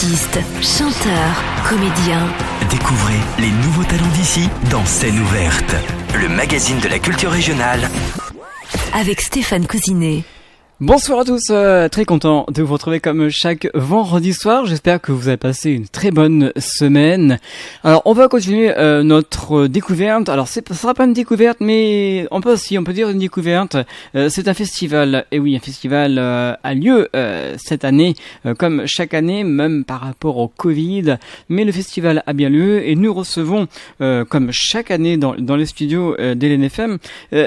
Artistes, chanteurs, comédiens. Découvrez les nouveaux talents d'ici dans Scène ouverte, le magazine de la culture régionale. Avec Stéphane Cousinet. Bonsoir à tous, très content de vous retrouver comme chaque vendredi soir. J'espère que vous avez passé une très bonne semaine. Alors on va continuer notre découverte. Alors ça sera pas une découverte, mais on peut dire une découverte. C'est un festival, et oui, un festival a lieu cette année, comme chaque année, même par rapport au Covid. Mais le festival a bien lieu et nous recevons, comme chaque année dans les studios d'LNFM,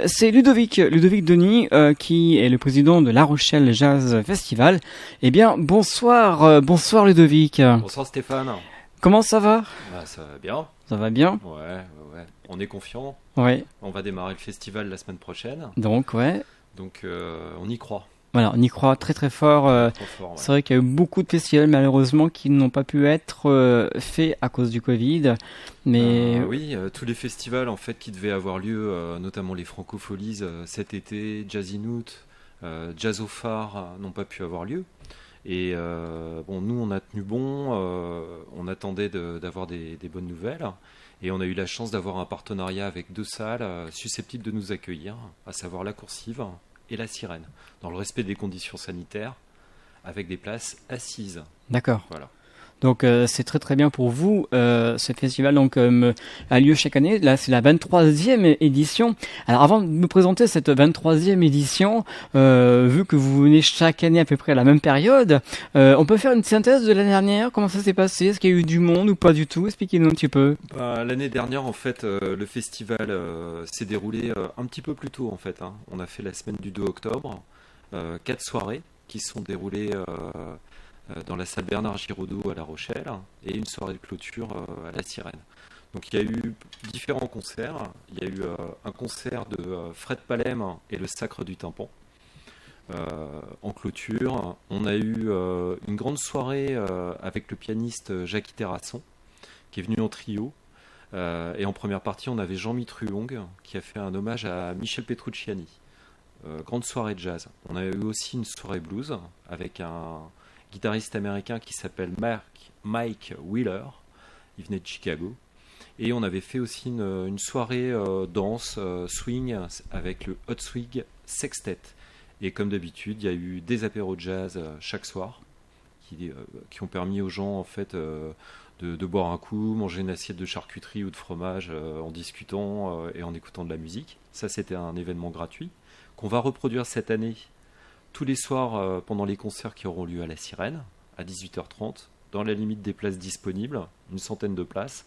c'est Ludovic Denis, qui est le président de La Rochelle Jazz Festival. Eh bien, bonsoir Ludovic. Bonsoir Stéphane. Comment ça va ? Ça va bien. Ça va bien ? Ouais. On est confiant. Ouais. On va démarrer le festival la semaine prochaine. Donc, ouais. Donc, on y croit. Voilà, on y croit très très fort. Très fort, ouais. C'est vrai qu'il y a eu beaucoup de festivals malheureusement qui n'ont pas pu être faits à cause du Covid. Mais oui, tous les festivals en fait qui devaient avoir lieu, notamment les Francopholies cet été, Jazz in Out, Jazz au Phare n'ont pas pu avoir lieu. Et nous on a tenu bon, on attendait d'avoir des bonnes nouvelles. Et on a eu la chance d'avoir un partenariat avec 2 salles susceptibles de nous accueillir, à savoir la Coursive et la Sirène, dans le respect des conditions sanitaires, avec des places assises. D'accord. Voilà. Donc c'est très très bien pour vous. Ce festival donc a lieu chaque année. Là c'est la 23e édition. Alors avant de nous présenter cette 23e édition, vu que vous venez chaque année à peu près à la même période, on peut faire une synthèse de l'année dernière. Comment ça s'est passé ? Est-ce qu'il y a eu du monde ou pas du tout ? Expliquez-nous un petit peu. L'année dernière en fait le festival s'est déroulé un petit peu plus tôt en fait. On a fait la semaine du 2 octobre, 4 soirées qui se sont déroulées dans la salle Bernard Giraudot à La Rochelle et une soirée de clôture à la Sirène. Donc il y a eu différents concerts. Il y a eu un concert de Fred Palem et le Sacre du Tympan en clôture. On a eu une grande soirée avec le pianiste Jackie Terrasson qui est venu en trio. Et en première partie, on avait Jean-Mi Truong qui a fait un hommage à Michel Petrucciani. Grande soirée de jazz. On a eu aussi une soirée blues avec un guitariste américain qui s'appelle Mike Wheeler. Il venait de Chicago. Et on avait fait aussi une soirée danse, swing, avec le Hot Swing Sextet. Et comme d'habitude, il y a eu des apéros de jazz chaque soir qui ont permis aux gens en fait de boire un coup, manger une assiette de charcuterie ou de fromage en discutant et en écoutant de la musique. Ça, c'était un événement gratuit qu'on va reproduire cette année tous les soirs pendant les concerts qui auront lieu à la Sirène, à 18h30, dans la limite des places disponibles, une centaine de places.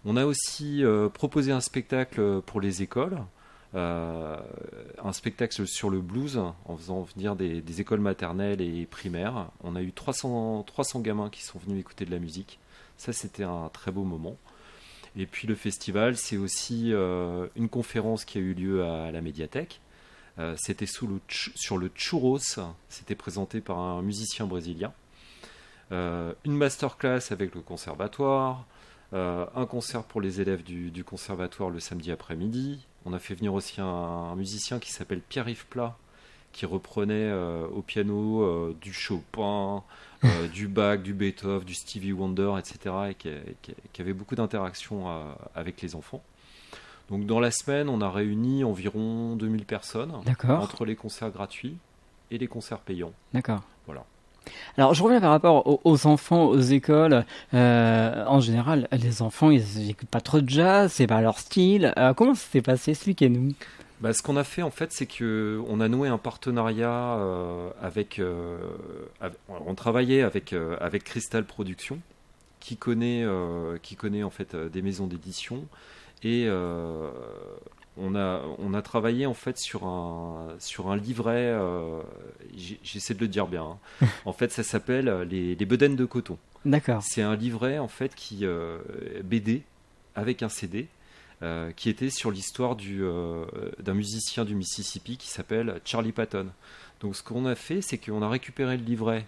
On a aussi proposé un spectacle pour les écoles, un spectacle sur le blues, en faisant venir des écoles maternelles et primaires. On a eu 300 gamins qui sont venus écouter de la musique. Ça, c'était un très beau moment. Et puis le festival, c'est aussi une conférence qui a eu lieu à la médiathèque. C'était sur le churros, c'était présenté par un musicien brésilien. Une masterclass avec le conservatoire, un concert pour les élèves du conservatoire le samedi après-midi. On a fait venir aussi un musicien qui s'appelle Pierre-Yves Plat, qui reprenait au piano du Chopin, du Bach, du Beethoven, du Stevie Wonder, etc. et qui avait beaucoup d'interactions avec les enfants. Donc dans la semaine, on a réuni environ 2000 personnes. D'accord. Entre les concerts gratuits et les concerts payants. D'accord. Voilà. Alors je reviens par rapport aux enfants, aux écoles. En général, les enfants, ils n'écoutent pas trop de jazz, c'est pas leur style. Comment ça s'est passé ? Expliquez-nous. Ce qu'on a fait en fait, c'est qu'on a noué un partenariat on travaillait avec Crystal Productions, qui connaît en fait des maisons d'édition. Et on a travaillé en fait sur un livret, j'essaie de le dire bien. En fait, ça s'appelle les bedaines de coton. D'accord. C'est un livret en fait BD avec un CD qui était sur l'histoire d'un musicien du Mississippi qui s'appelle Charlie Patton. Donc, ce qu'on a fait, c'est qu'on a récupéré le livret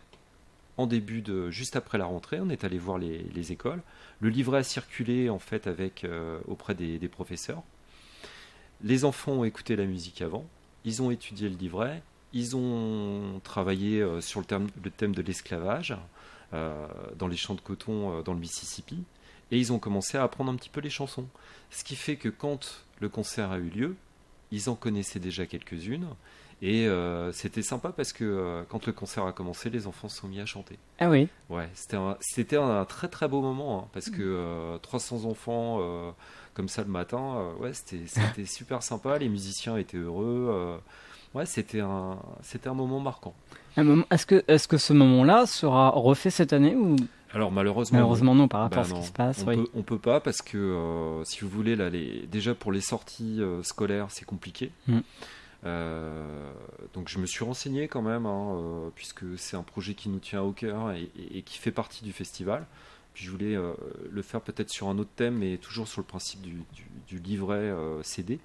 juste après la rentrée. On est allé voir les écoles. Le livret a circulé en fait auprès des professeurs. Les enfants ont écouté la musique avant, ils ont étudié le livret, ils ont travaillé sur le thème de l'esclavage, dans les champs de coton dans le Mississippi, et ils ont commencé à apprendre un petit peu les chansons. Ce qui fait que quand le concert a eu lieu, ils en connaissaient déjà quelques-unes, et c'était sympa parce que quand le concert a commencé, les enfants se sont mis à chanter. Ah oui. Ouais, c'était un très très beau moment, hein, parce que 300 enfants comme ça le matin, ouais, c'était super sympa, les musiciens étaient heureux, ouais, c'était un moment marquant. Est-ce que ce moment-là sera refait cette année ou Alors malheureusement, malheureusement non, par rapport à ce non. qui se passe. On peut pas parce que si vous voulez là, déjà pour les sorties scolaires, c'est compliqué. Donc je me suis renseigné quand même, hein, puisque c'est un projet qui nous tient au cœur et qui fait partie du festival. Puis je voulais le faire peut-être sur un autre thème, mais toujours sur le principe du livret CD.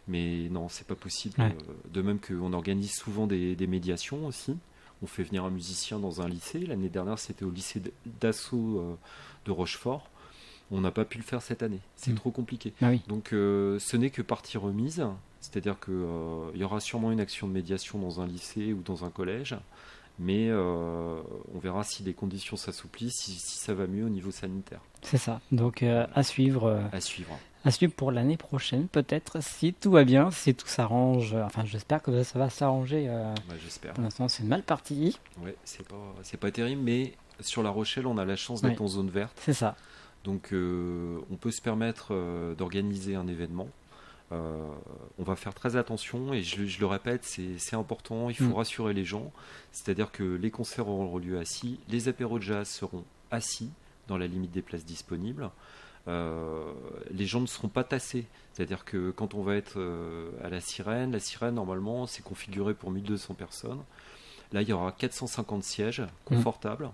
Mais non, c'est pas possible. Ouais. De même qu'on organise souvent des médiations aussi. On fait venir un musicien dans un lycée. L'année dernière, c'était au lycée d'Assaut de Rochefort. On n'a pas pu le faire cette année. C'est trop compliqué. Ah oui. Donc ce n'est que partie remise. C'est-à-dire qu'il y aura sûrement une action de médiation dans un lycée ou dans un collège. Mais on verra si les conditions s'assouplissent, si ça va mieux au niveau sanitaire. C'est ça. Donc à suivre. À suivre. À suivre pour l'année prochaine, peut-être, si tout va bien, si tout s'arrange. Enfin, j'espère que ça va s'arranger. J'espère. Pour l'instant, c'est mal parti. Ouais, c'est pas terrible, mais sur La Rochelle, on a la chance d'être en zone verte. C'est ça. Donc, on peut se permettre d'organiser un événement. On va faire très attention et je le répète, c'est important, il faut rassurer les gens, c'est-à-dire que les concerts auront lieu assis, les apéros de jazz seront assis dans la limite des places disponibles, les gens ne seront pas tassés, c'est-à-dire que quand on va être à la sirène normalement c'est configuré pour 1200 personnes, là il y aura 450 sièges confortables,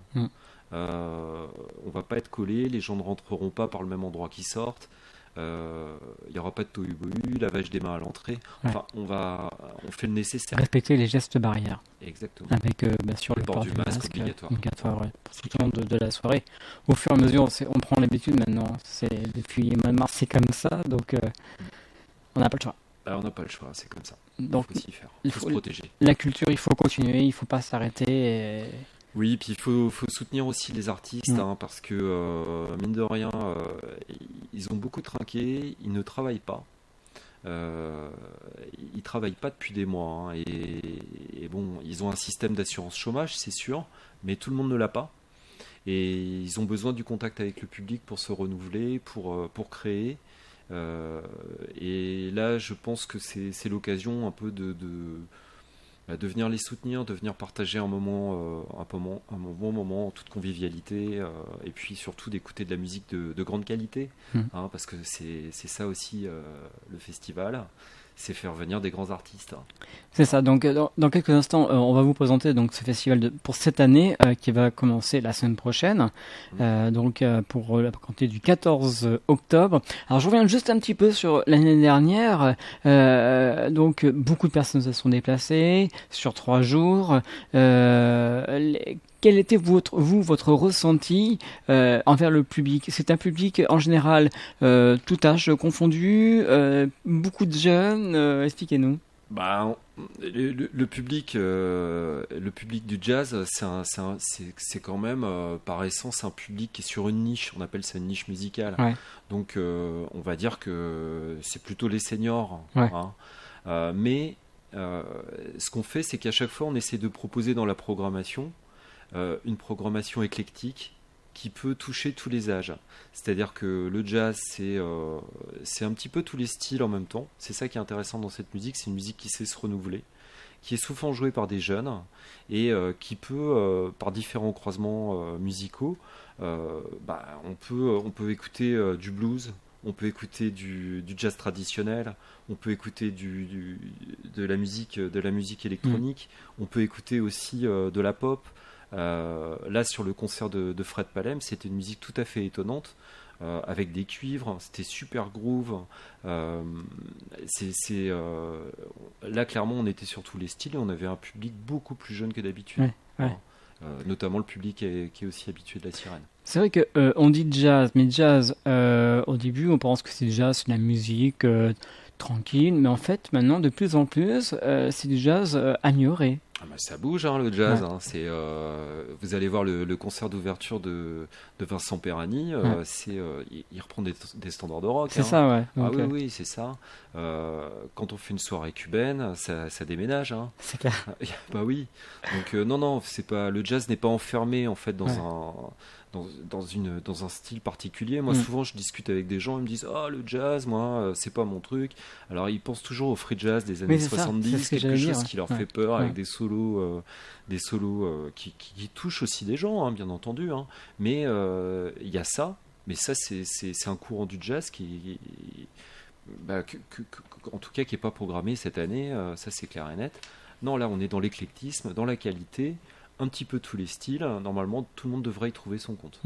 on va pas être collés, les gens ne rentreront pas par le même endroit qu'ils sortent. Il n'y aura pas de tohu-bohu, lavage des mains à l'entrée. Enfin, on fait le nécessaire. Respecter les gestes barrières. Exactement. Avec bien sûr le port du masque obligatoire. Pour tout le long de la soirée. Au fur et à mesure, on prend l'habitude maintenant. Depuis le mois de mars, c'est comme ça, donc on n'a pas le choix. On n'a pas le choix, c'est comme ça. Donc, il faut s'y faire. Il faut se protéger. La culture, il faut continuer, il ne faut pas s'arrêter. Oui, puis il faut soutenir aussi les artistes, parce que, mine de rien, ils ont beaucoup trinqué, ils ne travaillent pas. Ils travaillent pas depuis des mois, hein, et bon, ils ont un système d'assurance chômage, c'est sûr, mais tout le monde ne l'a pas. Et ils ont besoin du contact avec le public pour se renouveler, pour créer. Et là, je pense que c'est l'occasion un peu de venir les soutenir, de venir partager un bon moment en toute convivialité, et puis surtout d'écouter de la musique de grande qualité, parce que c'est ça aussi le festival, c'est faire venir des grands artistes. C'est ça, donc dans quelques instants, on va vous présenter donc, ce festival pour cette année qui va commencer la semaine prochaine, pour la compter du 14 octobre. Alors je reviens juste un petit peu sur l'année dernière, donc beaucoup de personnes se sont déplacées sur 3 jours. Quel était votre ressenti envers le public? C'est un public en général tout âge confondu, beaucoup de jeunes. Expliquez-nous. Le public du jazz, c'est quand même par essence un public qui est sur une niche. On appelle ça une niche musicale. Ouais. Donc on va dire que c'est plutôt les seniors. Ouais. Mais ce qu'on fait, c'est qu'à chaque fois, on essaie de proposer dans la programmation une programmation éclectique qui peut toucher tous les âges. C'est-à-dire que le jazz, c'est un petit peu tous les styles en même temps. C'est ça qui est intéressant dans cette musique. C'est une musique qui sait se renouveler, qui est souvent jouée par des jeunes et qui peut, par différents croisements musicaux, on peut écouter du blues, on peut écouter du jazz traditionnel, on peut écouter de la musique électronique, on peut écouter aussi de la pop. Là sur le concert de Fred Palem, c'était une musique tout à fait étonnante, avec des cuivres, c'était super groove. Là clairement on était sur tous les styles et on avait un public beaucoup plus jeune que d'habitude. Notamment le public qui est aussi habitué de la sirène. C'est vrai que on dit jazz, mais jazz au début on pense que c'est de la musique tranquille, mais en fait maintenant de plus en plus c'est du jazz amélioré. Ah bah, ça bouge le jazz. Ouais. C'est vous allez voir le concert d'ouverture de Vincent Perani. Il reprend des standards de rock. C'est ça, ouais. Ah Donc, oui, c'est ça. Quand on fait une soirée cubaine, ça déménage. c'est clair. Bah oui. Donc non, c'est pas le jazz n'est pas enfermé en fait dans dans un style particulier. Moi, souvent, je discute avec des gens, ils me disent le jazz, moi, c'est pas mon truc. Alors, ils pensent toujours au free jazz des années Oui, c'est ça. 70, C'est ce que quelque j'allais chose dire, qui leur ouais. fait peur, Ouais. avec des solos qui touchent aussi des gens, bien entendu. Mais il y a ça. Mais ça, c'est un courant du jazz qui, en tout cas, qui n'est pas programmé cette année. Ça, c'est clair et net. Non, là, on est dans l'éclectisme, dans la qualité. Un petit peu tous les styles. Normalement, tout le monde devrait y trouver son compte.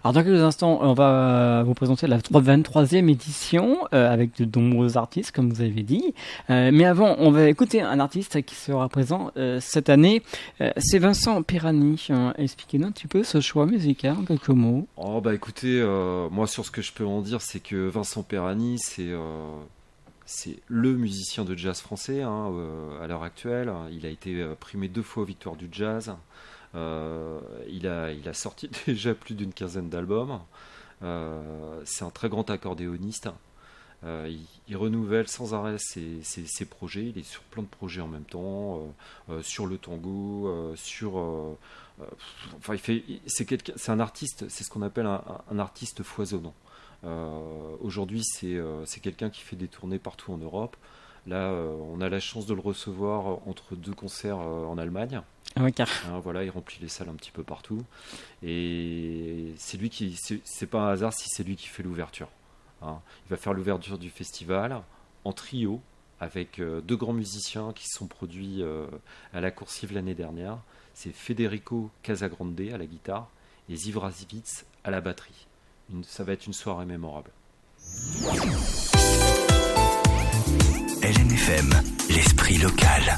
Alors dans quelques instants, on va vous présenter la 23e édition avec de nombreux artistes, comme vous avez dit. Mais avant, on va écouter un artiste qui sera présent cette année. C'est Vincent Perani. Expliquez-nous un petit peu ce choix musical en quelques mots. Oh bah écoutez, moi sur ce que je peux en dire, c'est que Vincent Perani, c'est le musicien de jazz français à l'heure actuelle. Il a été primé 2 fois aux Victoires du Jazz. Il a sorti déjà plus d'une quinzaine d'albums. C'est un très grand accordéoniste. Il renouvelle sans arrêt ses projets. Il est sur plein de projets en même temps, sur le tango, c'est un artiste, c'est ce qu'on appelle un artiste foisonnant. Aujourd'hui, c'est quelqu'un qui fait des tournées partout en Europe. Là, on a la chance de le recevoir entre 2 concerts en Allemagne. Ah ouais, car. Voilà, il remplit les salles un petit peu partout. Et c'est pas un hasard si c'est lui qui fait l'ouverture. Il va faire l'ouverture du festival en trio avec 2 grands musiciens qui se sont produits à la Coursive l'année dernière. C'est Federico Casagrande à la guitare et Ziv Razivitz à la batterie. Ça va être une soirée mémorable. LNFM, l'esprit local.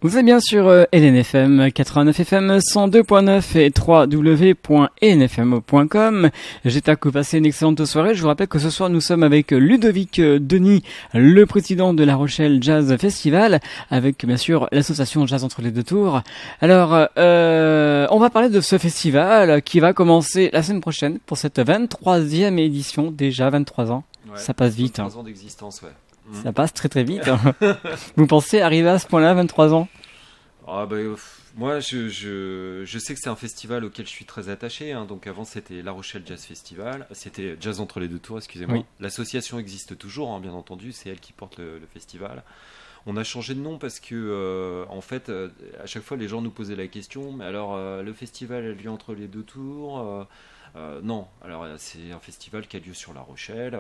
Vous êtes bien sur LNFM 89 FM 102.9 et www.lnfm.com. J'espère que vous passez une excellente soirée. Je vous rappelle que ce soir nous sommes avec Ludovic Denis, le président de La Rochelle Jazz Festival, avec bien sûr l'association Jazz entre les deux tours. Alors, on va parler de ce festival qui va commencer la semaine prochaine pour cette 23e édition, déjà 23 ans. Ouais, Ça passe vite. 23 ans d'existence, ouais. Ça passe très très vite. Vous pensez arriver à ce point-là, 23 ans? Moi, je sais que c'est un festival auquel je suis très attaché. Hein. Donc avant, c'était La Rochelle Jazz Festival. C'était Jazz entre les deux tours, excusez-moi. Oui. L'association existe toujours, hein, bien entendu. C'est elle qui porte le festival. On a changé de nom parce que, en fait, à chaque fois, les gens nous posaient la question, mais alors, le festival a lieu entre les deux tours non, alors c'est un festival qui a lieu sur La Rochelle.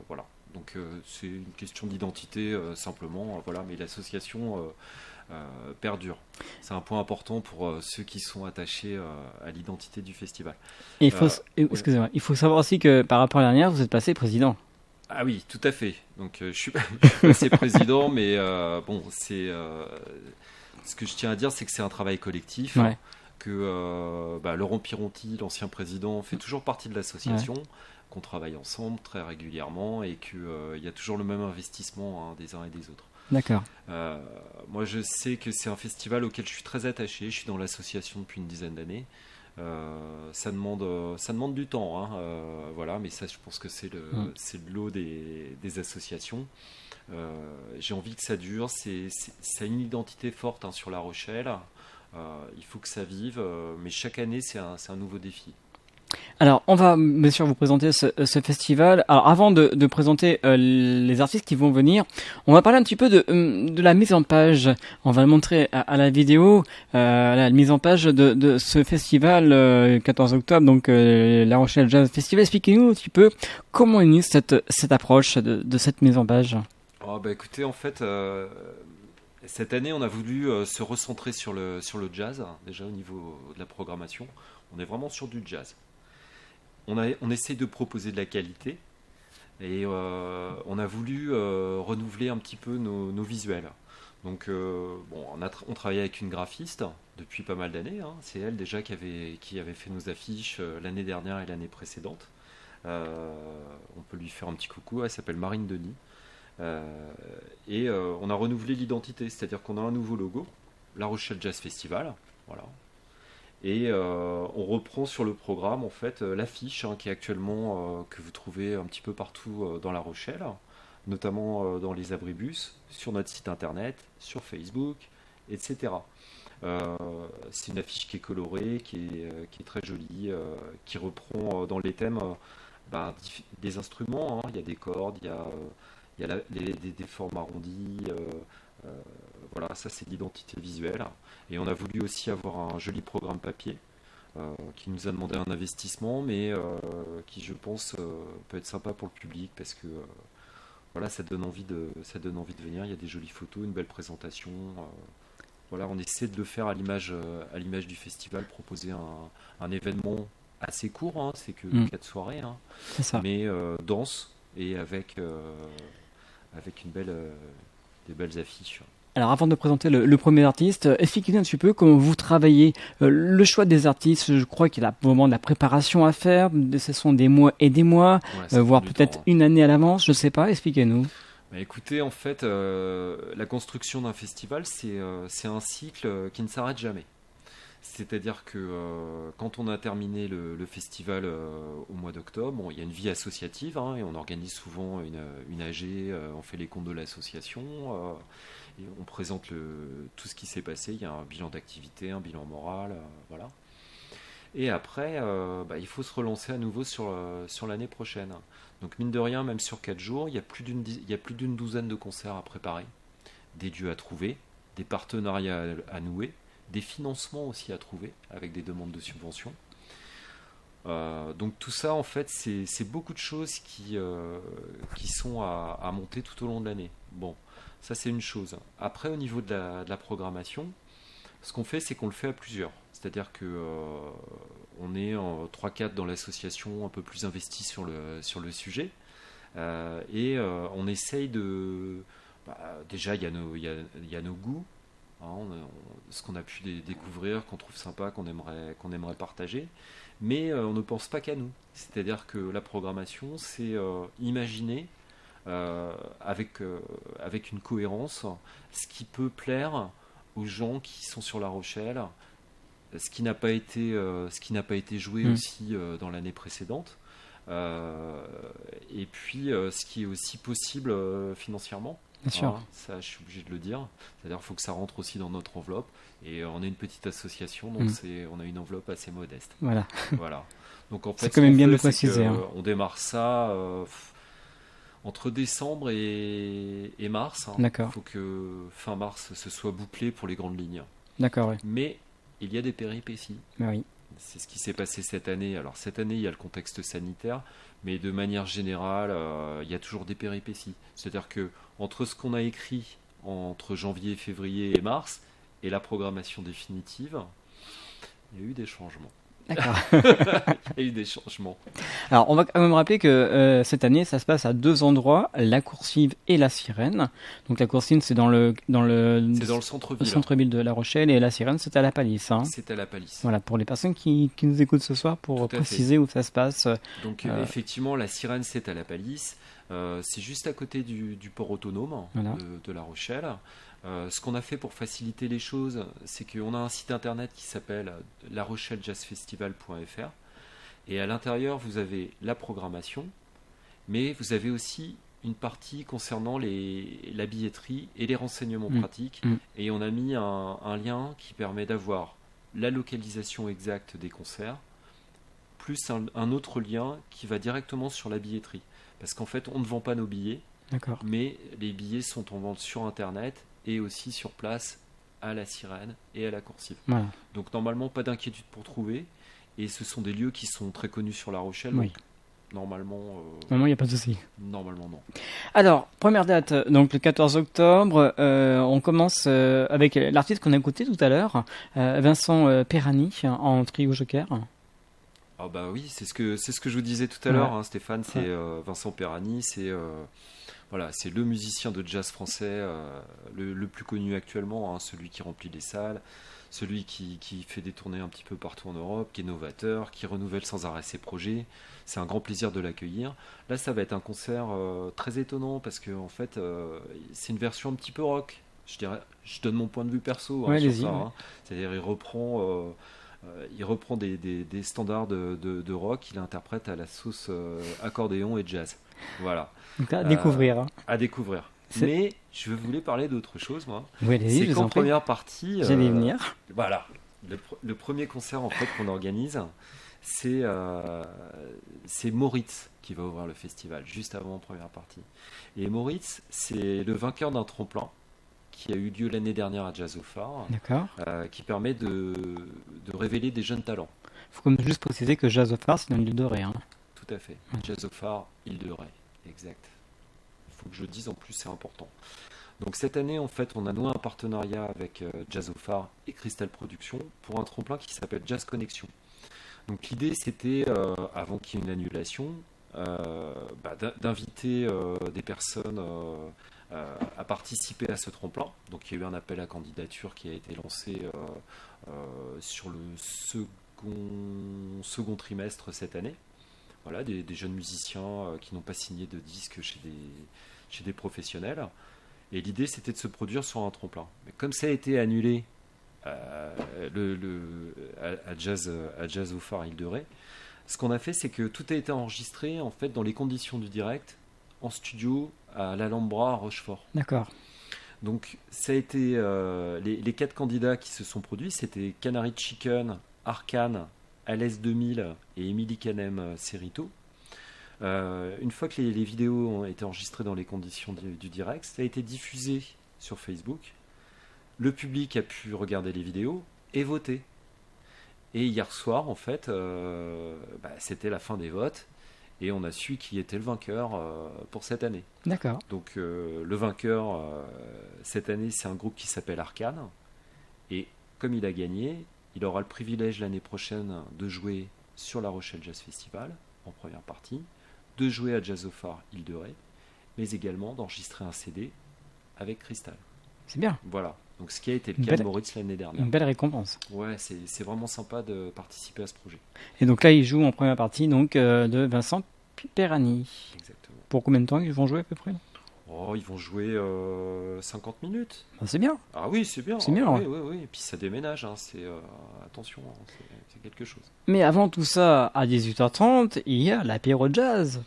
Voilà. Donc c'est une question d'identité simplement. Voilà. Mais l'association perdure. C'est un point important pour ceux qui sont attachés à l'identité du festival. Et il faut, Ouais. excusez-moi, il faut savoir aussi que par rapport à la dernière, vous êtes passé président. Ah oui, tout à fait. Donc je suis passé président, mais bon, ce que je tiens à dire, c'est que c'est un travail collectif. Ouais. Que Laurent Pironti, l'ancien président, fait toujours partie de l'association, qu'on travaille ensemble très régulièrement et qu'il y a toujours le même investissement, hein, des uns et des autres. D'accord. Moi, je sais que c'est un festival auquel je suis très attaché. Je suis dans l'association depuis une dizaine d'années. Ça demande du temps, hein, voilà, mais ça, je pense que c'est le lot des associations. J'ai envie que ça dure. Ça a une identité forte, hein, sur La Rochelle. Il faut que ça vive, mais chaque année, c'est un nouveau défi. Alors, on va bien sûr vous présenter ce festival. Alors, avant de présenter les artistes qui vont venir, on va parler un petit peu de la mise en page. On va le montrer à la vidéo, la mise en page de ce festival 14 octobre, donc La Rochelle Jazz Festival. Expliquez-nous un petit peu comment est née cette approche de cette mise en page. Écoutez, en fait, cette année, on a voulu se recentrer sur le jazz, déjà au niveau de la programmation. On est vraiment sur du jazz. On essaie de proposer de la qualité et on a voulu renouveler un petit peu nos visuels. Donc, on travaillait avec une graphiste depuis pas mal d'années. Hein. C'est elle déjà qui avait fait nos affiches l'année dernière et l'année précédente. On peut lui faire un petit coucou. Elle s'appelle Marine Denis. On a renouvelé l'identité, c'est-à-dire qu'on a un nouveau logo, La Rochelle Jazz Festival, voilà. Et on reprend sur le programme en fait l'affiche, hein, qui est actuellement que vous trouvez un petit peu partout dans La Rochelle, notamment dans les abribus, sur notre site internet, sur Facebook, etc. C'est une affiche qui est colorée, qui est très jolie, qui reprend dans les thèmes des instruments, hein. Il y a des cordes, il y a des formes arrondies. Voilà, ça c'est l'identité visuelle. Et on a voulu aussi avoir un joli programme papier qui nous a demandé un investissement, mais qui, je pense, peut être sympa pour le public parce que voilà, ça donne envie de venir. Il y a des jolies photos, une belle présentation. Voilà, on essaie de le faire à l'image du festival, proposer un événement assez court, hein, c'est que 4 soirées, hein, C'est ça. mais dense et avec des belles affiches. Alors, avant de présenter le premier artiste, expliquez-nous un petit peu comment vous travaillez le choix des artistes. Je crois qu'il y a vraiment de la préparation à faire. Ce sont des mois et des mois, Ouais, ça voire prend du peut-être temps, hein. une année à l'avance. Je ne sais pas. Expliquez-nous. Écoutez, en fait, la construction d'un festival, c'est un cycle qui ne s'arrête jamais. C'est-à-dire que quand on a terminé le festival au mois d'octobre, il y a une vie associative, hein, et on organise souvent une AG, on fait les comptes de l'association, et on présente tout ce qui s'est passé. Il y a un bilan d'activité, un bilan moral, voilà. Et après, il faut se relancer à nouveau sur l'année prochaine. Donc mine de rien, même sur 4 jours, il y a plus d'une douzaine de concerts à préparer, des lieux à trouver, des partenariats à nouer, des financements aussi à trouver avec des demandes de subventions. Donc tout ça, en fait, c'est beaucoup de choses qui sont à monter tout au long de l'année. Bon, ça c'est une chose. Après, au niveau de la programmation, ce qu'on fait, c'est qu'on le fait à plusieurs. C'est-à-dire que on est en 3-4 dans l'association, un peu plus investi sur le sujet. On essaye de... déjà, il y a nos goûts, hein, ce qu'on a pu découvrir, qu'on trouve sympa, qu'on aimerait partager. Mais on ne pense pas qu'à nous. C'est-à-dire que la programmation, c'est imaginer avec une cohérence ce qui peut plaire aux gens qui sont sur La Rochelle, ce qui n'a pas été joué aussi dans l'année précédente, et puis ce qui est aussi possible financièrement. Bien sûr. Ça, je suis obligé de le dire. C'est-à-dire qu'il faut que ça rentre aussi dans notre enveloppe. Et on est une petite association, donc on a une enveloppe assez modeste. Voilà. Voilà. Donc en fait, C'est quand même bien de le c'est préciser. que on démarre ça entre décembre et mars. D'accord. Il faut que fin mars, ce soit bouclé pour les grandes lignes. D'accord, oui. Mais il y a des péripéties. Oui. C'est ce qui s'est passé cette année. Alors cette année, il y a le contexte sanitaire, mais de manière générale, il y a toujours des péripéties. C'est-à-dire que entre ce qu'on a écrit entre janvier, février et mars et la programmation définitive, il y a eu des changements. D'accord. Il y a eu des changements. Alors, on va quand même rappeler que cette année, ça se passe à 2 endroits, la Coursive et la Sirène. Donc la Coursive, c'est dans le C'est dans le centre-ville. centre-ville de La Rochelle, et la Sirène, c'est à la Palisse. Hein. C'est à la Palisse. Voilà, pour les personnes qui nous écoutent ce soir, pour Tout à préciser où ça se passe. Donc effectivement, la Sirène, c'est à la Palisse. C'est juste à côté du port autonome Voilà. de La Rochelle. Ce qu'on a fait pour faciliter les choses, c'est qu'on a un site internet qui s'appelle larochellejazzfestival.fr, et à l'intérieur vous avez la programmation, mais vous avez aussi une partie concernant la billetterie et les renseignements pratiques, et on a mis un lien qui permet d'avoir la localisation exacte des concerts, plus un autre lien qui va directement sur la billetterie, parce qu'en fait on ne vend pas nos billets, D'accord. mais les billets sont en vente sur internet et aussi sur place à la Sirène et à la Coursive. Voilà. Donc normalement pas d'inquiétude pour trouver, et ce sont des lieux qui sont très connus sur La Rochelle. Oui. Donc, normalement Normalement, il n'y a pas de souci. normalement non. Alors, première date, donc le 14 octobre, on commence avec l'artiste qu'on a écouté tout à l'heure, Vincent Perani, en trio joker. Ah bah oui, c'est ce que je vous disais tout à Ouais. l'heure, hein, Stéphane, c'est Vincent Perani, c'est voilà, c'est le musicien de jazz français le plus connu actuellement, hein, celui qui remplit les salles, celui qui fait des tournées un petit peu partout en Europe, qui est novateur, qui renouvelle sans arrêt ses projets. C'est un grand plaisir de l'accueillir. Là, ça va être un concert très étonnant parce que en fait, c'est une version un petit peu rock. Je dirais, je donne mon point de vue perso Ouais, sur allez-y, ça. ouais. Hein. C'est-à-dire, il reprend des standards de rock, il interprète à la sauce accordéon et jazz. Voilà, Donc là, à découvrir. Hein. à découvrir. C'est- Mais je voulais parler d'autre chose, moi. Oui, allez-y, C'est je vous qu'en en prie. première partie, J'allais y venir. voilà, le premier concert en fait qu'on organise, c'est Moritz qui va ouvrir le festival juste avant en première partie. Et Moritz, c'est le vainqueur d'un tremplin qui a eu lieu l'année dernière à Jazz au Phare, D'accord. qui permet de révéler des jeunes talents. Il faut comme juste préciser que Jazz of Art, c'est dans l'île de Ré. Hein. Tout à fait. Jazz au Phare, Île-de-Ré, exact. Il faut que je le dise, en plus c'est important. Donc cette année, en fait, on a noué un partenariat avec Jazz au Phare et Crystal Productions pour un tremplin qui s'appelle Jazz Connection. Donc l'idée, c'était, avant qu'il y ait une annulation, d'inviter des personnes à participer à ce tremplin. Donc il y a eu un appel à candidature qui a été lancé sur le second trimestre cette année. Voilà, des jeunes musiciens qui n'ont pas signé de disque chez des professionnels. Et l'idée, c'était de se produire sur un tremplin. Mais comme ça a été annulé à Jazz au Phare Île-de-Ré, ce qu'on a fait, c'est que tout a été enregistré en fait dans les conditions du direct, en studio à l'Alhambra à Rochefort. D'accord. Donc ça a été les 4 candidats qui se sont produits, c'était Canary Chicken, Arcane, Alès 2000 et Émilie Canem Cerrito. Une fois que les vidéos ont été enregistrées dans les conditions du direct, ça a été diffusé sur Facebook. Le public a pu regarder les vidéos et voter. Et hier soir, en fait, c'était la fin des votes et on a su qui était le vainqueur pour cette année. D'accord. Donc le vainqueur cette année, c'est un groupe qui s'appelle Arcane. Et comme il a gagné, il aura le privilège l'année prochaine de jouer sur La Rochelle Jazz Festival en première partie, de jouer à Jazz au Phare Île-de-Ré, mais également d'enregistrer un CD avec Crystal. C'est bien. Voilà. Donc ce qui a été Une le cas de belle- Moritz l'année dernière. Une belle récompense. Ouais, c'est vraiment sympa de participer à ce projet. Et donc là, ils jouent en première partie donc, de Vincent Perani. Exactement. Pour combien de temps ils vont jouer à peu près? Oh, ils vont jouer 50 minutes. Ben, c'est bien. Ah oui, c'est bien. C'est bien, Ah, ouais. oui. Et puis ça déménage, hein. Attention, hein, c'est quelque chose. Mais avant tout ça, à 18h30, il y a l'apéro jazz.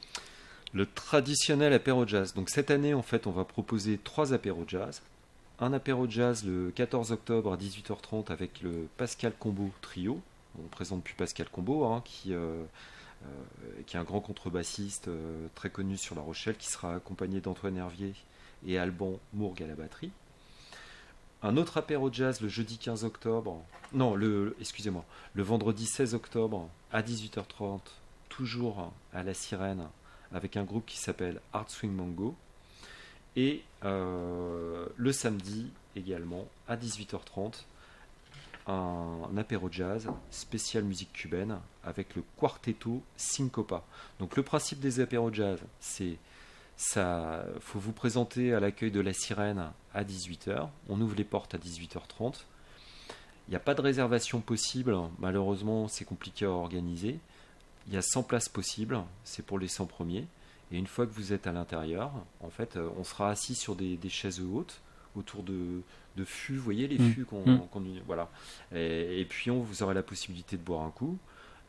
Le traditionnel apéro jazz. Donc cette année, en fait, on va proposer 3 apéros jazz. Un apéro jazz le 14 octobre à 18h30 avec le Pascal Combo Trio. On ne présente plus Pascal Combo, hein, qui est un grand contrebassiste très connu sur La Rochelle, qui sera accompagné d'Antoine Hervier et Alban Mourgue à la batterie. Un autre apéro jazz le jeudi 15 octobre, non, le vendredi 16 octobre à 18h30, toujours à La Sirène, avec un groupe qui s'appelle Art Swing Mango. Et le samedi également à 18h30, un apéro jazz spécial musique cubaine avec le Quarteto Syncopa. Donc le principe des apéros jazz, c'est ça, faut vous présenter à l'accueil de La Sirène à 18h. On ouvre les portes à 18h30. Il n'y a pas de réservation possible. Malheureusement, c'est compliqué à organiser. Il y a 100 places possibles. C'est pour les 100 premiers. Et une fois que vous êtes à l'intérieur, en fait, on sera assis sur des chaises hautes autour de fûts. Vous voyez les fûts qu'on voilà. Et puis, vous aurez la possibilité de boire un coup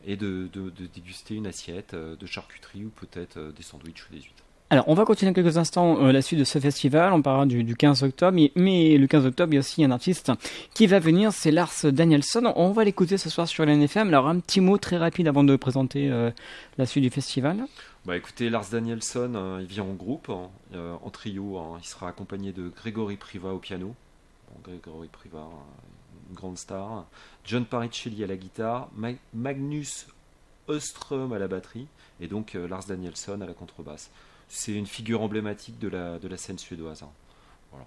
et de déguster une assiette de charcuterie ou peut-être des sandwichs ou des huîtres. Alors, on va continuer quelques instants la suite de ce festival. On parlera du 15 octobre. Mais le 15 octobre, il y a aussi un artiste qui va venir, c'est Lars Danielsson. On va l'écouter ce soir sur l'NFM. Alors, un petit mot très rapide avant de présenter la suite du festival. Bah écoutez, Lars Danielsson, il vient en groupe, en trio. Il sera accompagné de Grégory Priva au piano. Bon, Grégory Priva, une grande star. John Paricelli à la guitare. Magnus Öström à la batterie. Et donc Lars Danielsson à la contrebasse. C'est une figure emblématique de la scène suédoise. Voilà.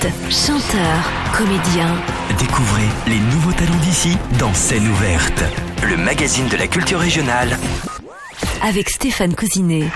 Ouverte, chanteur, comédien. Découvrez les nouveaux talents d'ici dans Scène Ouverte, le magazine de la culture régionale. Avec Stéphane Cousinet.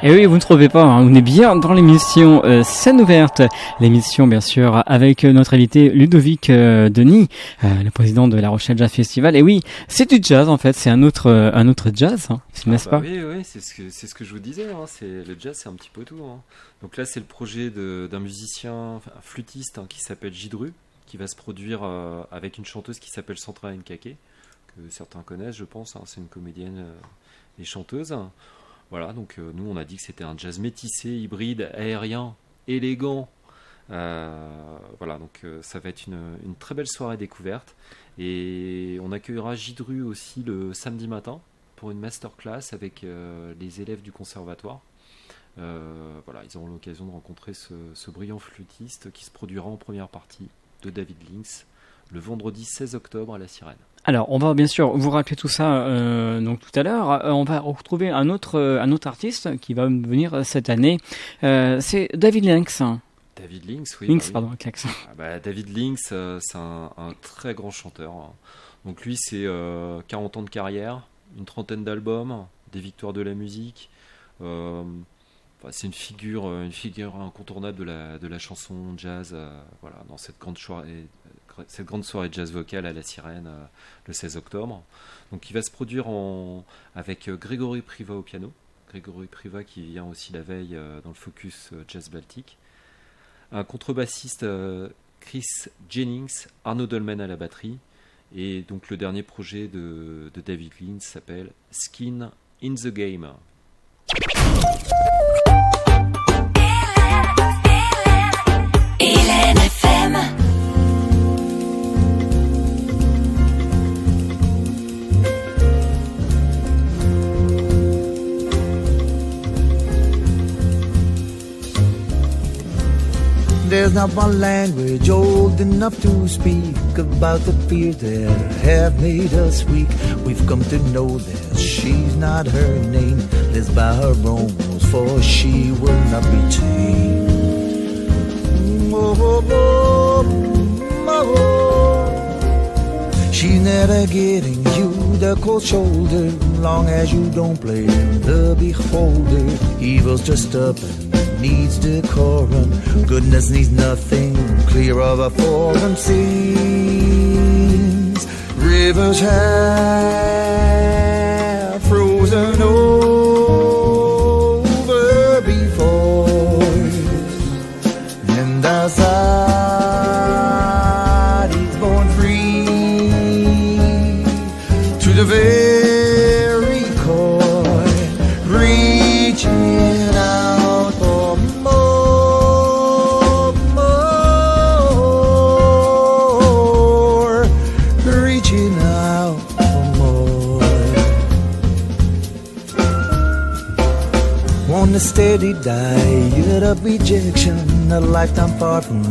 Et oui, vous ne trouvez pas, hein, on est bien dans l'émission Scène Ouverte, l'émission bien sûr avec notre invité Ludovic Denis, le président de La Rochelle Jazz Festival. Et oui, c'est du jazz en fait, c'est un autre jazz, hein, n'est-ce pas? Oui, c'est ce que je vous disais, hein, le jazz c'est un petit peu tout. Hein. Donc là c'est le projet d'un musicien, un flûtiste hein, qui s'appelle Gidru, qui va se produire avec une chanteuse qui s'appelle Sandra Nkake, que certains connaissent je pense, hein, c'est une comédienne et chanteuse. Voilà, donc nous on a dit que c'était un jazz métissé, hybride, aérien, élégant. Voilà, donc ça va être une très belle soirée découverte. Et on accueillera Gidru aussi le samedi matin pour une masterclass avec les élèves du conservatoire. Voilà, ils auront l'occasion de rencontrer ce brillant flûtiste qui se produira en première partie de David Lynx le vendredi 16 octobre à la Sirène. Alors, on va bien sûr vous rappeler tout ça donc tout à l'heure. On va retrouver un autre artiste qui va venir cette année. C'est David Lynx. David Lynx, oui. Lynx, pardon, Clax. David Lynx, c'est un très grand chanteur. Donc lui, c'est 40 ans de carrière, une trentaine d'albums, des victoires de la musique. C'est une figure incontournable de la chanson jazz. Voilà, dans cette grande soirée jazz vocale à la Sirène le 16 octobre. Donc il va se produire avec Grégory Priva au piano. Grégory Priva qui vient aussi la veille dans le Focus Jazz Baltique. Un contrebassiste Chris Jennings, Arnaud Dolmen à la batterie. Et donc le dernier projet de David Lynx s'appelle Skin in the Game. Hélène FM. There's not one language old enough to speak about the fears that have made us weak. We've come to know that she's not her name. Lives by her own rules, for she will not be tamed. Oh, oh, oh, oh, oh. She's never getting you the cold shoulder, long as you don't play the beholder. Evil's just up and needs decorum. Goodness needs nothing clear of a forum. Seas, rivers have frozen over before, and our side is born free to the very core. a steady diet of rejection, a lifetime far from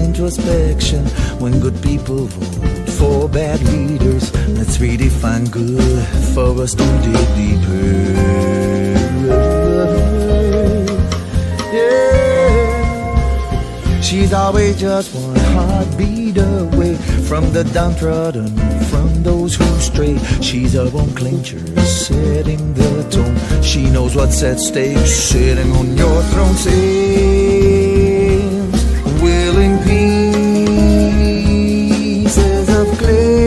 introspection. When good people vote for bad leaders, let's redefine good for us to dig deeper. Yeah, she's always just one heartbeat away from the downtrodden, from those who stray. She's a bone clincher, setting the tone. She knows what's at stake, sitting on your throne. Sings willing pieces of clay,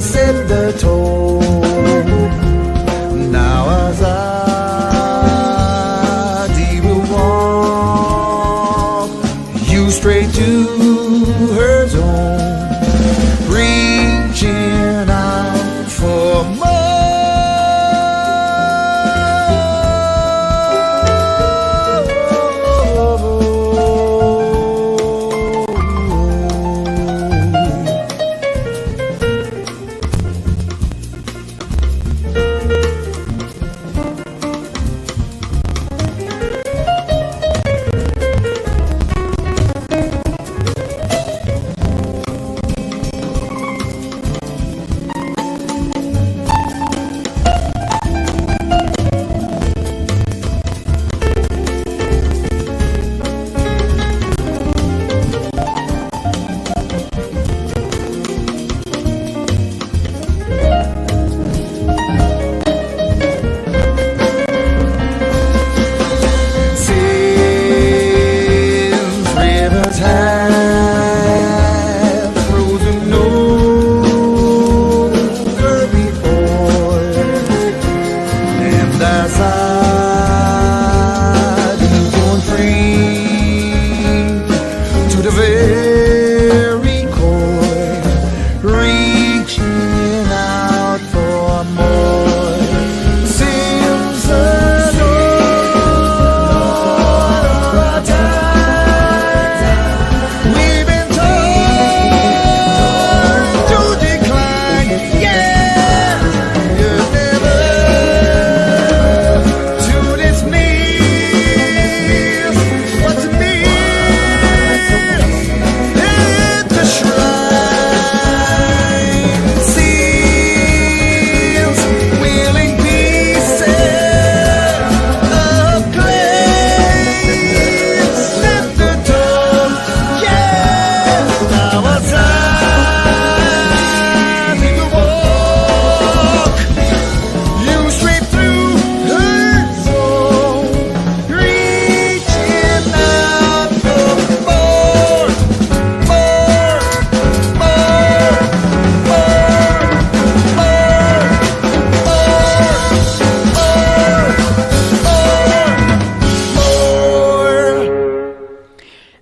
set the tone. Now Azadi will walk you straight to her zone, reaching out for more.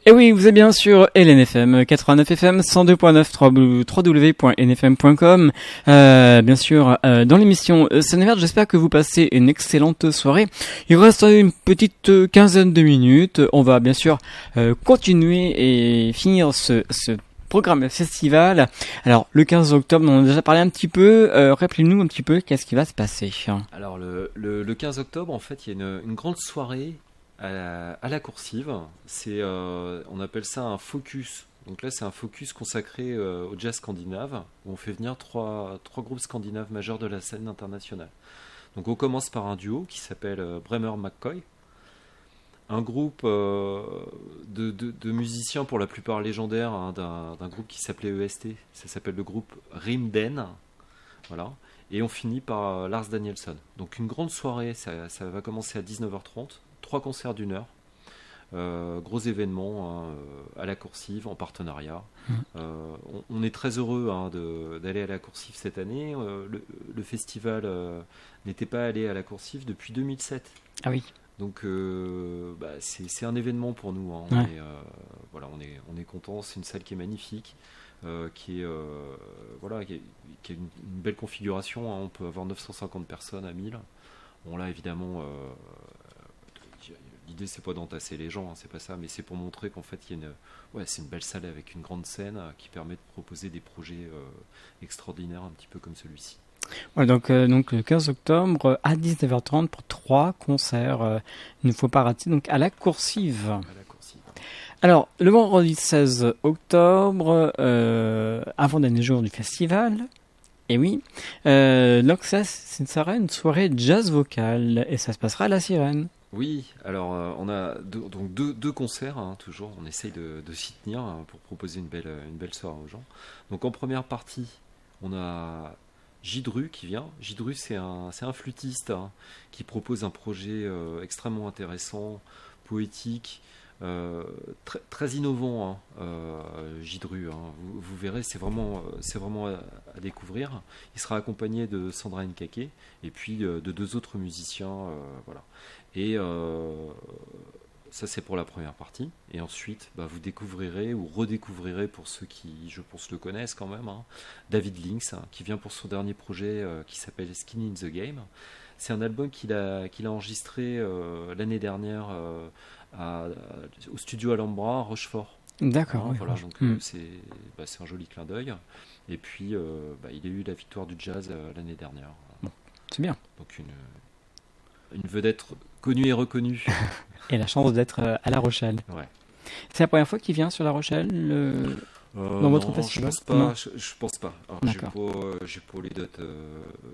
Et oui, vous êtes bien sur LNFM 89 FM 102.9 www.nfm.com. Bien sûr, dans l'émission Scène Verte, j'espère que vous passez une excellente soirée. Il reste une petite quinzaine de minutes. On va bien sûr continuer et finir ce programme festival. Alors, le 15 octobre, on en a déjà parlé un petit peu. Rappelez-nous un petit peu qu'est-ce qui va se passer. Alors, le 15 octobre, en fait, il y a une grande soirée à la Coursive. On appelle ça un focus. Donc là, c'est un focus consacré au jazz scandinave, où on fait venir trois groupes scandinaves majeurs de la scène internationale. Donc on commence par un duo qui s'appelle Bremer McCoy, un groupe de musiciens pour la plupart légendaires, hein, d'un groupe qui s'appelait EST. Ça s'appelle le groupe Rimden. Voilà. Et on finit par Lars Danielsson. Donc une grande soirée, ça va commencer à 19h30. 3 concerts d'1 heure, gros événement, hein, à la Coursive en partenariat. On est très heureux, hein, d'aller à la Coursive cette année. Le festival n'était pas allé à la Coursive depuis 2007. Ah oui. Donc c'est un événement pour nous, hein. Ouais. On est content. C'est une salle qui est magnifique, qui a une belle configuration, hein. On peut avoir 950 personnes à 1000. Bon là évidemment. L'idée c'est pas d'entasser les gens, hein, c'est pas ça, mais c'est pour montrer qu'en fait c'est une belle salle avec une grande scène qui permet de proposer des projets extraordinaires un petit peu comme celui-ci. Ouais, donc le 15 octobre à 19h30 pour 3 concerts. Il ne faut pas rater donc à la Coursive. À la coursive. Alors, le vendredi 16 octobre, avant-dernier jour du festival, et oui, donc ça sera une soirée jazz vocale et ça se passera à La Sirène. Oui, alors on a deux concerts, hein, toujours, on essaye de s'y tenir hein, pour proposer une belle soirée aux gens. Donc en première partie, on a Gidru qui vient. Gidru, c'est un flûtiste hein, qui propose un projet extrêmement intéressant, poétique, très innovant, hein, Gidru. Hein. Vous verrez, c'est vraiment à découvrir. Il sera accompagné de Sandra Nkake et puis de 2 autres musiciens, voilà. Et ça, c'est pour la première partie. Et ensuite, vous découvrirez ou redécouvrirez, pour ceux qui, je pense, le connaissent quand même, hein, David Lynx, hein, qui vient pour son dernier projet qui s'appelle Skin in the Game. C'est un album qu'il a enregistré l'année dernière au studio Alhambra à Rochefort. D'accord. Oui, voilà, donc c'est un joli clin d'œil. Et puis, il a eu la victoire du jazz l'année dernière. Bon, c'est bien. Donc une vedette connue et reconnue. Et la chance d'être à La Rochelle. Ouais. C'est la première fois qu'il vient sur La Rochelle dans votre festival? Je pense pas. Alors, D'accord. j'ai pas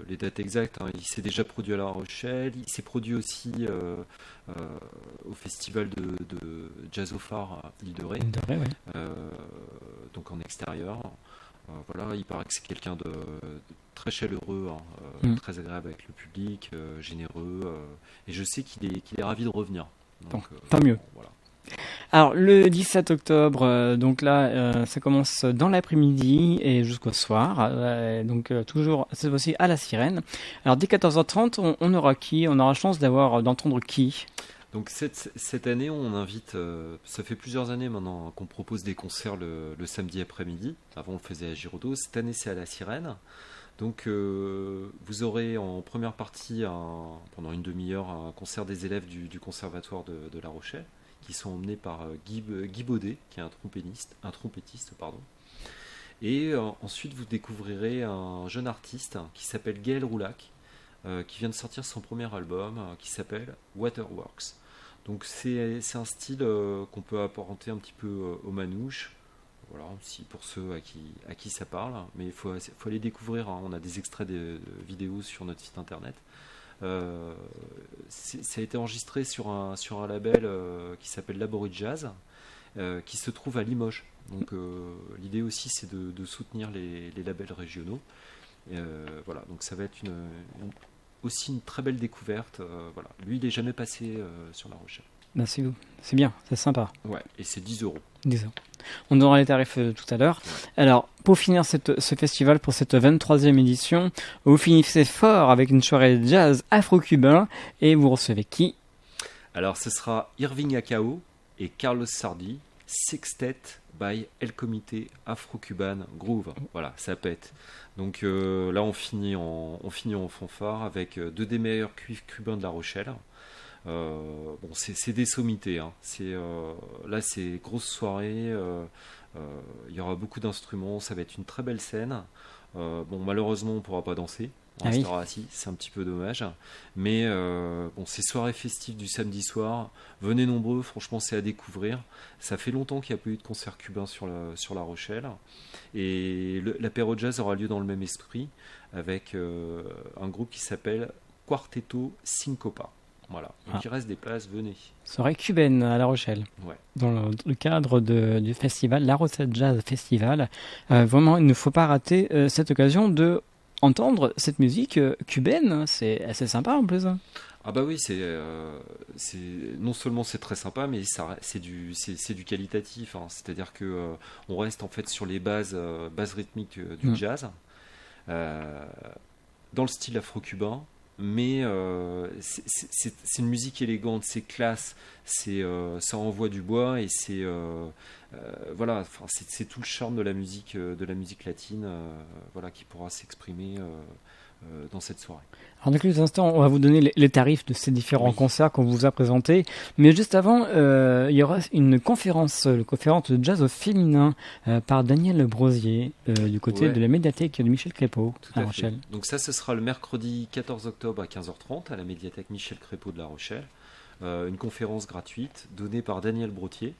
les dates exactes. Hein. Il s'est déjà produit à La Rochelle. Il s'est produit aussi au festival de Jazz au Phare à Île de Ré. Île de Ré, oui. Donc en extérieur. Voilà, il paraît que c'est quelqu'un de très chaleureux, hein, très agréable avec le public, généreux. Et je sais qu'il est ravi de revenir. Donc, bon, tant mieux. Voilà. Alors, le 17 octobre, donc là, ça commence dans l'après-midi et jusqu'au soir. Donc, toujours, cette fois-ci, à La Sirène. Alors, dès 14h30, on aura qui? On aura chance d'entendre qui? Donc, cette année, on invite, ça fait plusieurs années maintenant qu'on propose des concerts le samedi après-midi. Avant, on le faisait à Girodo. Cette année, c'est à La Sirène. Donc, vous aurez en première partie, pendant une demi-heure, un concert des élèves du conservatoire de La Rochelle, qui sont emmenés par Guy Baudet, qui est un trompettiste. Et ensuite, vous découvrirez un jeune artiste qui s'appelle Gaël Roulac, qui vient de sortir son premier album, qui s'appelle Waterworks. Donc c'est un style qu'on peut apparenter un petit peu au manouche. Voilà, si pour ceux à qui ça parle, mais il faut aller découvrir. Hein. On a des extraits de vidéos sur notre site internet. Ça a été enregistré sur un label qui s'appelle Laborie Jazz, qui se trouve à Limoges. Donc l'idée aussi, c'est de soutenir les labels régionaux. Voilà, donc ça va être aussi une très belle découverte. Voilà. Lui, il n'est jamais passé sur La Rochelle. Ben, c'est bien, c'est sympa. Ouais, et c'est 10 €. 10 €. On aura les tarifs tout à l'heure. Ouais. Alors, pour finir ce festival, pour cette 23e édition, vous finissez fort avec une soirée jazz afro-cubain et vous recevez qui? Alors, ce sera Irving Acao et Carlos Sardi, Sextet by El Comité Afro-Cuban Groove. Voilà, ça pète. Donc là, on finit en fanfare avec 2 des meilleurs cuivres cubains de La Rochelle. Bon, c'est des sommités. Hein. Là, c'est grosse soirée. Il y aura beaucoup d'instruments. Ça va être une très belle scène. Bon, malheureusement, on ne pourra pas danser. On restera assis. C'est un petit peu dommage. Mais bon, ces soirées festives du samedi soir, venez nombreux. Franchement, c'est à découvrir. Ça fait longtemps qu'il n'y a pas eu de concert cubain sur La Rochelle. Et l'apéro jazz aura lieu dans le même esprit avec un groupe qui s'appelle Quarteto Syncopa. Voilà, donc il reste des places, venez. Soirée cubaine à La Rochelle. Ouais. Dans le cadre du festival, La Rochelle Jazz Festival. Vraiment, il ne faut pas rater cette occasion de entendre cette musique cubaine. C'est assez sympa en plus. Ah bah oui, c'est non seulement c'est très sympa, mais c'est du qualitatif. Hein. C'est-à-dire que on reste en fait sur les bases rythmiques du jazz, dans le style afro-cubain. Mais c'est une musique élégante, c'est classe, ça envoie du bois et c'est voilà, c'est tout le charme de la musique latine, voilà, qui pourra s'exprimer dans cette soirée. Alors dans quelques instants, on va vous donner les tarifs de ces différents concerts qu'on vous a présentés. Mais juste avant, il y aura une conférence de jazz au féminin par Daniel Brosier du côté de la médiathèque de Michel Crépeau à La Rochelle. Donc ça, ce sera le mercredi 14 octobre à 15h30 à la médiathèque Michel Crépeau de La Rochelle. Une conférence gratuite donnée par Daniel Brosier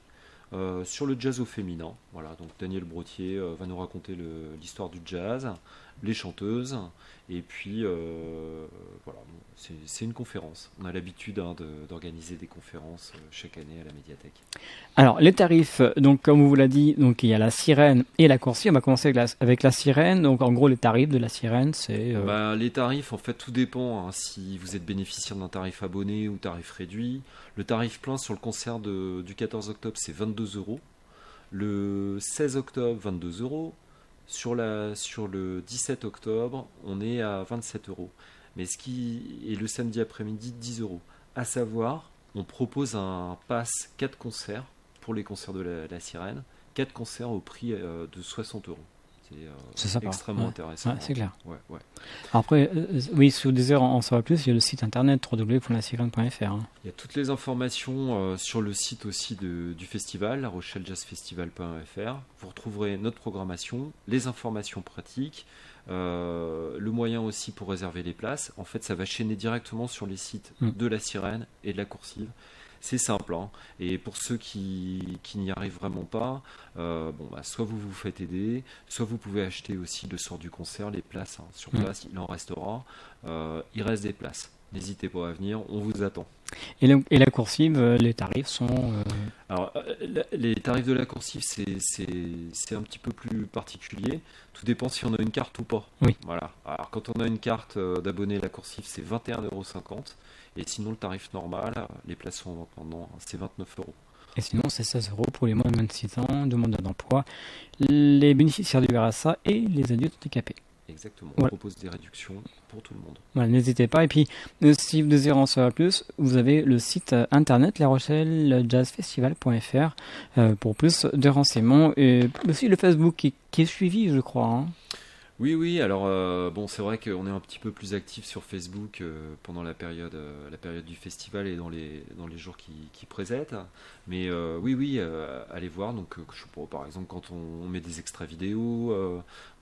sur le jazz au féminin. Voilà, donc Daniel Brosier va nous raconter l'histoire du jazz, les chanteuses, et puis voilà, c'est une conférence. On a l'habitude d'organiser des conférences chaque année à la médiathèque. Alors les tarifs, donc comme on vous l'a dit, donc il y a la sirène et la coursive. On va commencer avec la sirène. Donc en gros les tarifs de la sirène, c'est les tarifs, en fait, tout dépend hein, si vous êtes bénéficiaire d'un tarif abonné ou tarif réduit. Le tarif plein sur le concert du 14 octobre, c'est 22 €. Le 16 octobre, 22 €. Sur le 17 octobre, on est à 27 €. Et le samedi après-midi, 10 €. À savoir, on propose un pass 4 concerts pour les concerts de la sirène. 4 concerts au prix de 60 €. C'est extrêmement intéressant. Ouais, c'est clair. Ouais. Après, oui, si vous désirez en savoir plus, il y a le site internet www.lasirène.fr. Hein. Il y a toutes les informations sur le site aussi du festival, larochellejazzfestival.fr. Vous retrouverez notre programmation, les informations pratiques, le moyen aussi pour réserver les places. En fait, ça va chaîner directement sur les sites de la Sirène et de la Coursive. C'est simple, hein. Et pour ceux qui n'y arrivent vraiment pas, soit vous vous faites aider, soit vous pouvez acheter aussi le soir du concert les places. Hein. Sur place, il en restera. Il reste des places. N'hésitez pas à venir, on vous attend. Et la coursive, les tarifs sont... Alors, les tarifs de la coursive, c'est un petit peu plus particulier. Tout dépend si on a une carte ou pas. Oui. Voilà. Alors, quand on a une carte d'abonné à la coursive, c'est 21,50 €. Et sinon, le tarif normal, les places sont en vente maintenant, c'est 29 €. Et sinon, c'est 16 € pour les moins de 26 ans, demandeurs d'emploi, les bénéficiaires du RSA et les adultes handicapés. Exactement, on propose des réductions pour tout le monde. Voilà, n'hésitez pas. Et puis, si vous désirez en savoir plus, vous avez le site internet larochellejazzfestival.fr pour plus de renseignements. Et aussi le Facebook qui est suivi, je crois. Hein. Oui, alors c'est vrai qu'on est un petit peu plus actif sur Facebook pendant la période du festival et dans les jours qui précèdent. Mais oui, allez voir. Donc, je sais pas, par exemple, quand on met des extraits vidéo,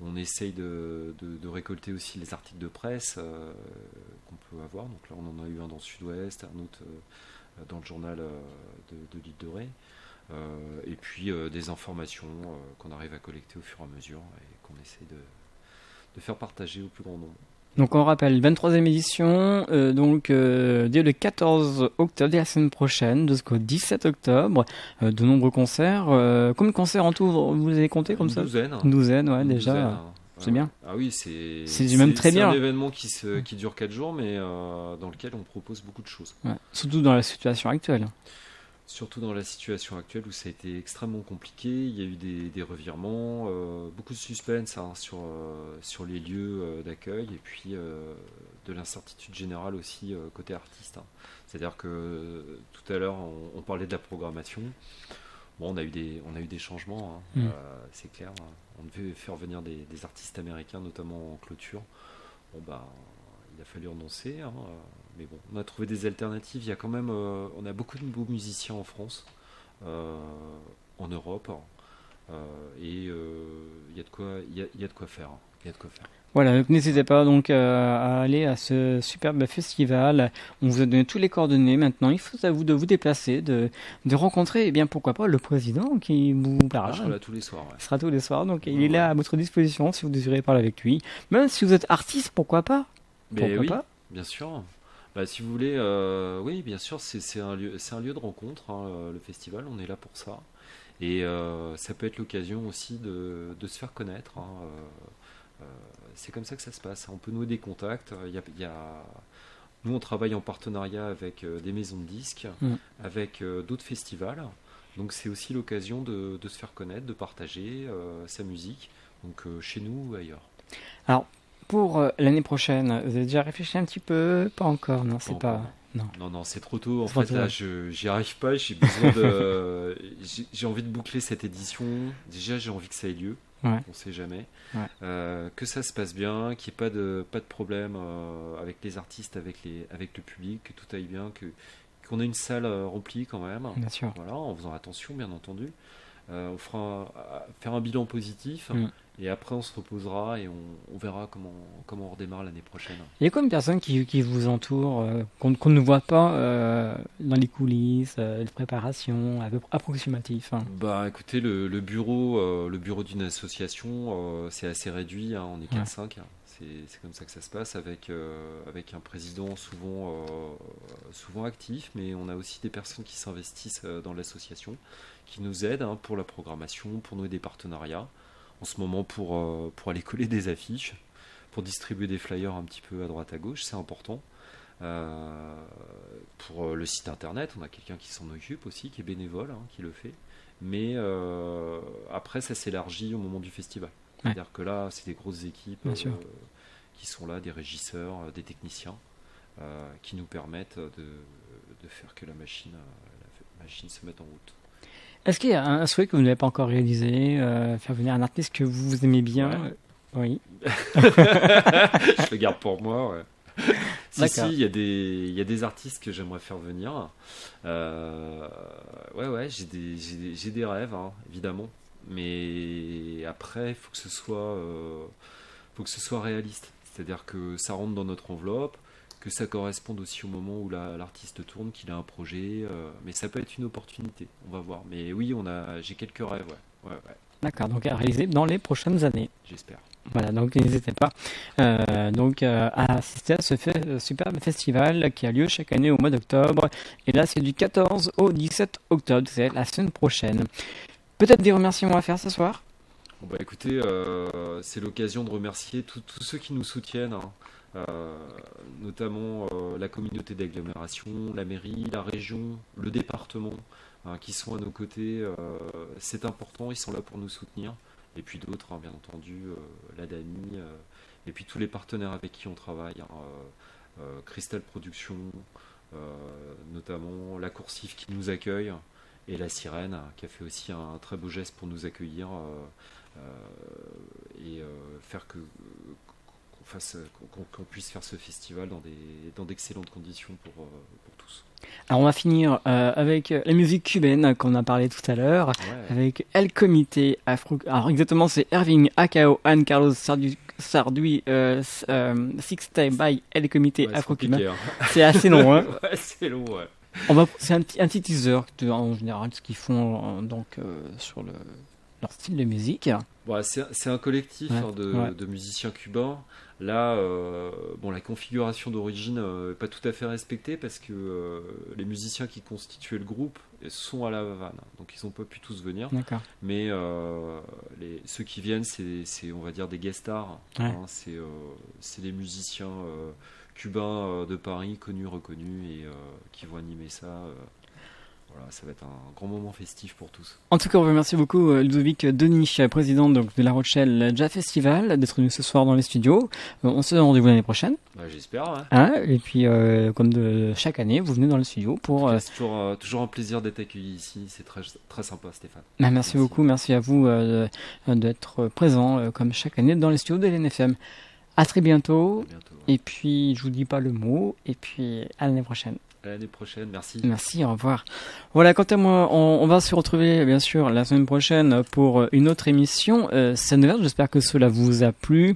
on essaye de récolter aussi les articles de presse qu'on peut avoir. Donc là, on en a eu un dans le Sud-Ouest, un autre dans le journal de l'île de Ré. Et puis des informations qu'on arrive à collecter au fur et à mesure et qu'on essaie de faire partager au plus grand nombre. Donc on rappelle, 23e édition, dès le 14 octobre, dès la semaine prochaine, jusqu'au 17 octobre, de nombreux concerts. Combien de concerts en tout, vous les avez comptés comme ça ? Une douzaine, ouais, déjà. C'est bien. Ah oui, c'est même très bien. C'est un événement qui dure 4 jours, mais dans lequel on propose beaucoup de choses. Ouais. Surtout dans la situation actuelle. Surtout dans la situation actuelle où ça a été extrêmement compliqué, il y a eu des revirements, beaucoup de suspense sur les lieux d'accueil et puis de l'incertitude générale aussi côté artiste. Hein. C'est-à-dire que tout à l'heure on parlait de la programmation. Bon, on a eu des changements, hein. C'est clair. On devait faire venir des artistes américains, notamment en clôture. Bon, il a fallu renoncer, hein. Mais bon, on a trouvé des alternatives. Il y a quand même, on a beaucoup de beaux musiciens en France, en Europe, et il y a de quoi faire. Il y a de quoi faire. Voilà, donc n'hésitez pas donc à aller à ce superbe festival. On vous a donné tous les coordonnées. Maintenant, il faut à vous de vous déplacer, de rencontrer, pourquoi pas, le président qui vous parlera. Je serai là tous les soirs. Ouais. Il sera tous les soirs, donc il est là à votre disposition si vous désirez parler avec lui. Même si vous êtes artiste, pourquoi pas ? Pourquoi pas ? Bien sûr. Si vous voulez, oui, bien sûr, c'est un lieu de rencontre, hein, le festival. On est là pour ça, et ça peut être l'occasion aussi de se faire connaître. Hein, c'est comme ça que ça se passe. On peut nouer des contacts. Nous, on travaille en partenariat avec des maisons de disques, avec d'autres festivals. Donc, c'est aussi l'occasion de se faire connaître, de partager sa musique, donc chez nous ou ailleurs. Alors, pour l'année prochaine, vous avez déjà réfléchi un petit peu ? Pas encore, non, c'est pas... Non, c'est trop tôt. En fait, là, j'y arrive pas. J'ai besoin j'ai envie de boucler cette édition. Déjà, j'ai envie que ça ait lieu. Ouais. on sait jamais. Ouais. Que ça se passe bien, qu'il n'y ait pas de problème avec les artistes, avec le public, que tout aille bien, qu'on ait une salle remplie quand même. Bien sûr. Voilà, en faisant attention, bien entendu. On fera faire un bilan positif. Et après, on se reposera et on verra comment on redémarre l'année prochaine. Il y a combien de personnes qui vous entourent, qu'on ne voit pas dans les coulisses, les préparations, à peu près approximatif, hein. Bah, écoutez, le bureau d'une association, c'est assez réduit. Hein, on est 4-5. C'est comme ça que ça se passe avec un président souvent actif, mais on a aussi des personnes qui s'investissent dans l'association, qui nous aident pour la programmation, pour nouer des partenariats. En ce moment, pour aller coller des affiches, pour distribuer des flyers un petit peu à droite à gauche, c'est important. Pour le site internet, on a quelqu'un qui s'en occupe aussi, qui est bénévole, qui le fait. Mais après, ça s'élargit au moment du festival. Ouais. C'est-à-dire que là, c'est des grosses équipes qui sont là, des régisseurs, des techniciens, qui nous permettent de faire que la machine se mette en route. Est-ce qu'il y a un souhait que vous n'avez pas encore réalisé, faire venir un artiste que vous aimez bien? Oui. Je le garde pour moi, ouais. Si, il y a des artistes que j'aimerais faire venir. J'ai des rêves, évidemment. Mais après, il faut que ce soit réaliste. C'est-à-dire que ça rentre dans notre enveloppe, que ça corresponde aussi au moment où l'artiste tourne, qu'il a un projet. Mais ça peut être une opportunité, on va voir. Mais oui, j'ai quelques rêves, ouais. D'accord, donc à réaliser dans les prochaines années. J'espère. Voilà, donc n'hésitez pas à assister à ce superbe festival qui a lieu chaque année au mois d'octobre. Et là, c'est du 14 au 17 octobre, c'est la semaine prochaine. Peut-être des remerciements à faire ce soir? Bon, bah, écoutez, c'est l'occasion de remercier tous ceux qui nous soutiennent, notamment la communauté d'agglomération, la mairie, la région, le département, qui sont à nos côtés. C'est important, ils sont là pour nous soutenir. Et puis d'autres, bien entendu, l'ADAMI, et puis tous les partenaires avec qui on travaille, Crystal Production, notamment la Coursif qui nous accueille, et la Sirène qui a fait aussi un très beau geste pour nous accueillir et faire qu'on puisse faire ce festival dans d'excellentes conditions pour tous. Alors on va finir avec la musique cubaine qu'on a parlé tout à l'heure, avec El Comité Afro. Alors exactement, c'est Irving Acao Juan Carlos Sarduy Sixte by El Comité Afro-Cubain. C'est assez long, hein. Ouais, c'est long, ouais. C'est un petit teaser en général ce qu'ils font sur leur style de musique. Ouais, c'est un collectif de musiciens cubains. Là, la configuration d'origine n'est pas tout à fait respectée parce que les musiciens qui constituaient le groupe sont à La Havane, donc ils n'ont pas pu tous venir. D'accord. Mais ceux qui viennent, c'est on va dire des guest stars. Ouais. C'est des musiciens cubains de Paris, connus, reconnus, et qui vont animer ça. Voilà, ça va être un grand moment festif pour tous. En tout cas, on vous remercie beaucoup Ludovic Denis, président de La Rochelle Jazz Festival, d'être venu ce soir dans les studios. On se donne rendez-vous l'année prochaine. J'espère. Et puis, comme de chaque année, vous venez dans le studio pour... C'est toujours un plaisir d'être accueilli ici. C'est très, très sympa, Stéphane. Merci beaucoup. Merci à vous d'être présent comme chaque année dans les studios de l'NFM. À très bientôt. Et puis, je vous dis pas le mot. Et puis, à l'année prochaine. À l'année prochaine, merci. Merci, au revoir. Voilà, quant à moi, on va se retrouver bien sûr la semaine prochaine pour une autre émission Scène Ouverte. J'espère que cela vous a plu.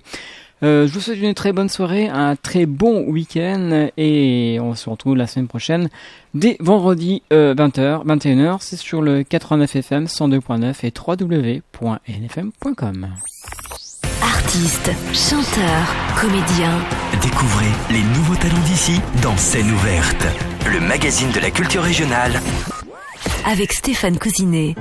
Je vous souhaite une très bonne soirée, un très bon week-end et on se retrouve la semaine prochaine dès vendredi 20h, 21h. C'est sur le 89 FM, 102.9 et www.nfm.com. Artistes, chanteurs, comédiens. Découvrez les nouveaux talents d'ici dans Scène Ouverte, le magazine de la culture régionale. Avec Stéphane Cousinet.